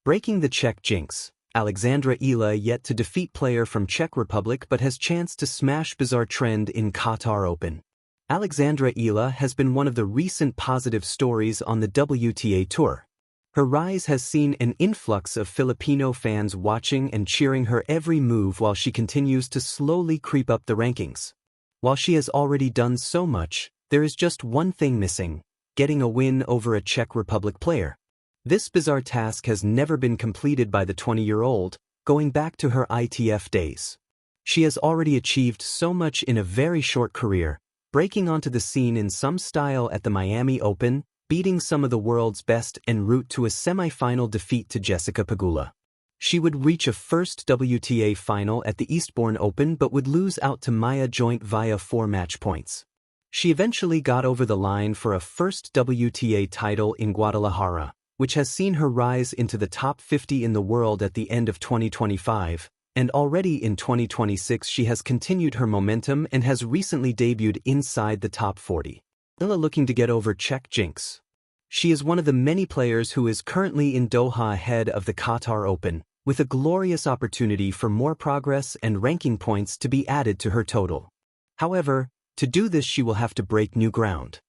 Breaking the Czech Jinx, Alexandra Eala yet to defeat player from Czech Republic but has chance to smash bizarre trend in Qatar Open. Alexandra Eala has been one of the recent positive stories on the WTA Tour. Her rise has seen an influx of Filipino fans watching and cheering her every move while she continues to slowly creep up the rankings. While she has already done so much, there is just one thing missing: getting a win over a Czech Republic player. This bizarre task has never been completed by the 20-year-old, going back to her ITF days. She has already achieved so much in a very short career, breaking onto the scene in some style at the Miami Open, beating some of the world's best en route to a semi-final defeat to Jessica Pegula. She would reach a first WTA final at the Eastbourne Open but would lose out to Maya Joint via 4 match points. She eventually got over the line for a first WTA title in Guadalajara, which has seen her rise into the top 50 in the world at the end of 2025, and already in 2026 she has continued her momentum and has recently debuted inside the top 40. Eala looking to get over Czech Jinx. She is one of the many players who is currently in Doha ahead of the Qatar Open, with a glorious opportunity for more progress and ranking points to be added to her total. However, to do this she will have to break new ground.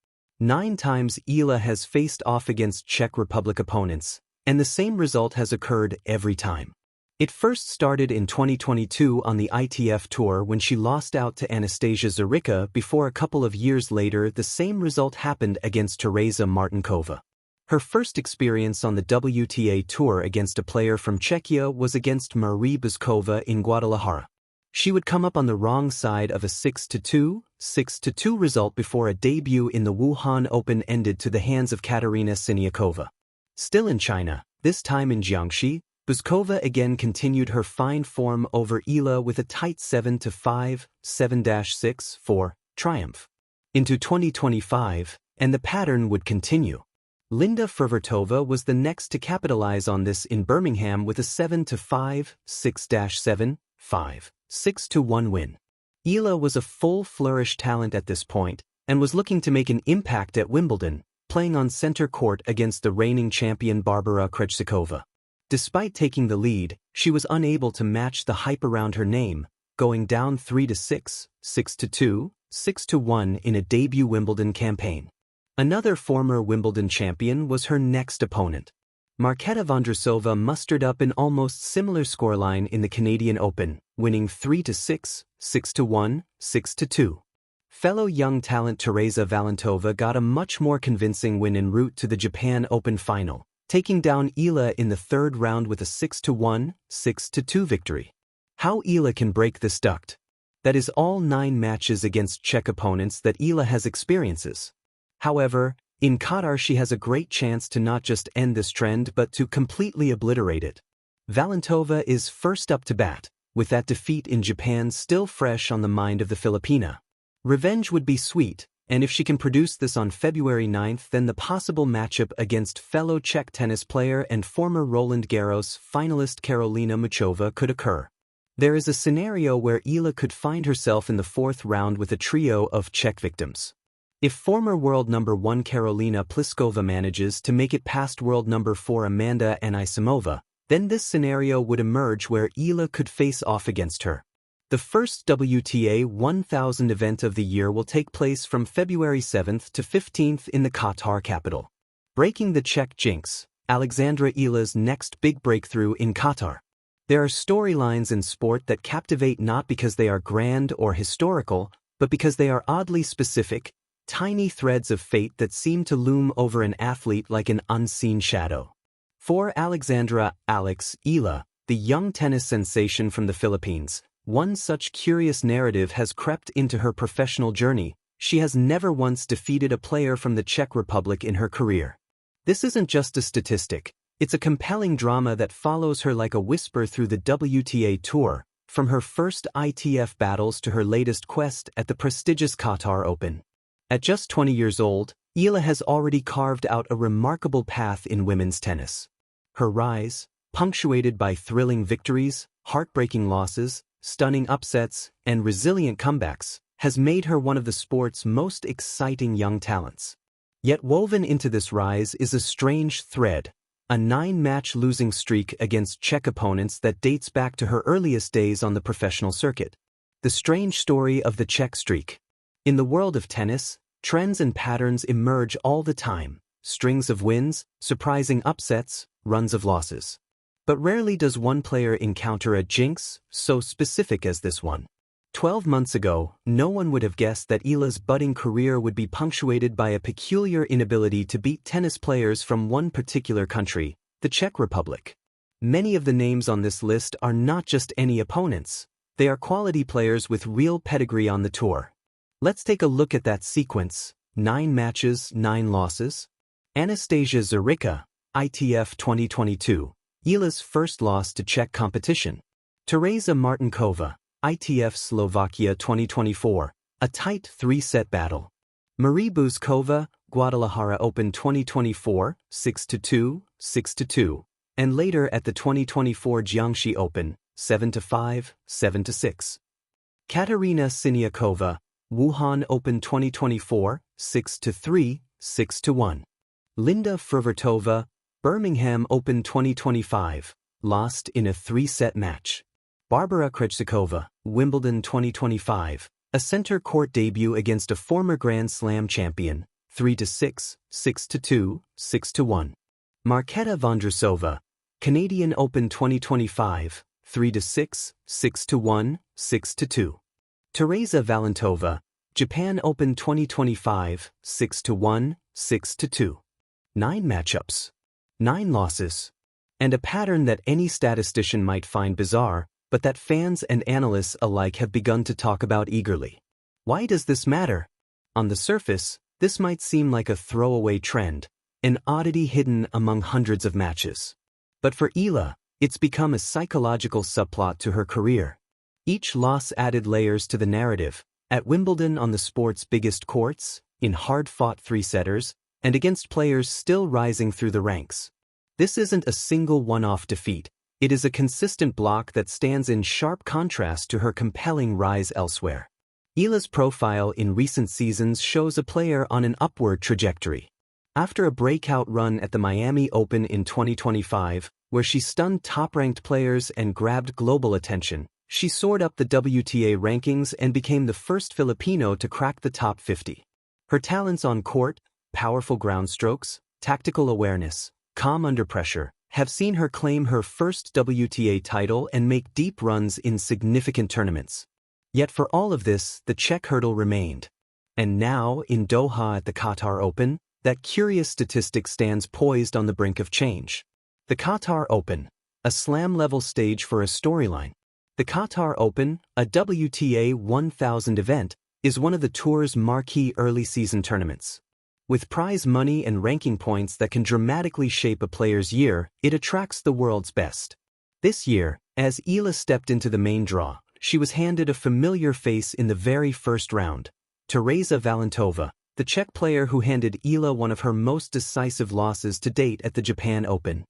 9 times Eala has faced off against Czech Republic opponents, and the same result has occurred every time. It first started in 2022 on the ITF Tour when she lost out to Anastasia Zarica before a couple of years later the same result happened against Tereza Martinkova. Her first experience on the WTA Tour against a player from Czechia was against Marie Bouzkova in Guadalajara. She would come up on the wrong side of a 6-2, 6-2 result before a debut in the Wuhan Open ended to the hands of Katerina Siniakova. Still in China, this time in Jiangxi, Bouzkova again continued her fine form over Eala with a tight 7-5, 7-6, 4 triumph. Into 2025, and the pattern would continue. Linda Fruhvirtova was the next to capitalize on this in Birmingham with a 7-5, 6-7, 5, 6-1 win. Eala was a full flourish talent at this point, and was looking to make an impact at Wimbledon, playing on center court against the reigning champion Barbara Krejcikova. Despite taking the lead, she was unable to match the hype around her name, going down 3-6, 6-2, 6-1 in a debut Wimbledon campaign. Another former Wimbledon champion was her next opponent. Marketa Vondrousova mustered up an almost similar scoreline in the Canadian Open, winning 3-6, 6-1, 6-2. Fellow young talent Tereza Valentova got a much more convincing win en route to the Japan Open final, taking down Eala in the 3rd round with a 6-1, 6-2 victory. How Eala can break this duct? That is all 9 matches against Czech opponents that Eala has experiences. However, in Qatar she has a great chance to not just end this trend but to completely obliterate it. Valentova is first up to bat, with that defeat in Japan still fresh on the mind of the Filipina. Revenge would be sweet, and if she can produce this on February 9th, then the possible matchup against fellow Czech tennis player and former Roland Garros finalist Karolina Muchova could occur. There is a scenario where Eala could find herself in the 4th round with a trio of Czech victims. If former world number 1 Karolina Pliskova manages to make it past world number 4 Amanda Anisimova, then this scenario would emerge where Eala could face off against her. The first WTA 1000 event of the year will take place from February 7th to 15th in the Qatar capital. Breaking the Czech Jinx, Alexandra Eala's next big breakthrough in Qatar. There are storylines in sport that captivate not because they are grand or historical, but because they are oddly specific, tiny threads of fate that seem to loom over an athlete like an unseen shadow. For Alexandra Eala, the young tennis sensation from the Philippines, one such curious narrative has crept into her professional journey. She has never once defeated a player from the Czech Republic in her career. This isn't just a statistic, it's a compelling drama that follows her like a whisper through the WTA Tour, from her first ITF battles to her latest quest at the prestigious Qatar Open. At just 20 years old, Eala has already carved out a remarkable path in women's tennis. Her rise, punctuated by thrilling victories, heartbreaking losses, stunning upsets, and resilient comebacks, has made her one of the sport's most exciting young talents. Yet woven into this rise is a strange thread, a 9-match losing streak against Czech opponents that dates back to her earliest days on the professional circuit. The strange story of the Czech streak. In the world of tennis, trends and patterns emerge all the time: strings of wins, surprising upsets, runs of losses. But rarely does one player encounter a jinx so specific as this one. 12 months ago, no one would have guessed that Eala's budding career would be punctuated by a peculiar inability to beat tennis players from one particular country, the Czech Republic. Many of the names on this list are not just any opponents. They are quality players with real pedigree on the tour. Let's take a look at that sequence: 9 matches, 9 losses. Anastasia Zarica, ITF 2022, Eala's first loss to Czech competition. Tereza Martinkova, ITF Slovakia 2024, a tight 3-set battle. Marie Buzkova, Guadalajara Open 2024, 6-2, 6-2, and later at the 2024 Jiangxi Open, 7-5, 7-6. Katerina Siniakova, Wuhan Open 2024, 6-3, 6-1. Linda Fruhvirtova, Birmingham Open 2025, lost in a 3-set match. Barbara Krejcikova, Wimbledon 2025, a center court debut against a former Grand Slam champion, 3-6, 6-2, 6-1. Marketa Vondrousova, Canadian Open 2025, 3-6, 6-1, 6-2. Tereza Valentova, Japan Open 2025, 6-1, 6-2. 9 matchups, 9 losses. And a pattern that any statistician might find bizarre, but that fans and analysts alike have begun to talk about eagerly. Why does this matter? On the surface, this might seem like a throwaway trend, an oddity hidden among hundreds of matches. But for Eala, it's become a psychological subplot to her career. Each loss added layers to the narrative: at Wimbledon on the sport's biggest courts, in hard-fought 3-setters, and against players still rising through the ranks. This isn't a single one-off defeat. It is a consistent block that stands in sharp contrast to her compelling rise elsewhere. Eala's profile in recent seasons shows a player on an upward trajectory. After a breakout run at the Miami Open in 2025, where she stunned top-ranked players and grabbed global attention, she soared up the WTA rankings and became the first Filipino to crack the top 50. Her talents on court, powerful ground strokes, tactical awareness, calm under pressure, have seen her claim her first WTA title and make deep runs in significant tournaments. Yet for all of this, the Czech hurdle remained. And now, in Doha at the Qatar Open, that curious statistic stands poised on the brink of change. The Qatar Open, a slam-level stage for a storyline. The Qatar Open, a WTA 1000 event, is one of the tour's marquee early-season tournaments. With prize money and ranking points that can dramatically shape a player's year, it attracts the world's best. This year, as Eala stepped into the main draw, she was handed a familiar face in the very first round: Tereza Valentova, the Czech player who handed Eala one of her most decisive losses to date at the Japan Open.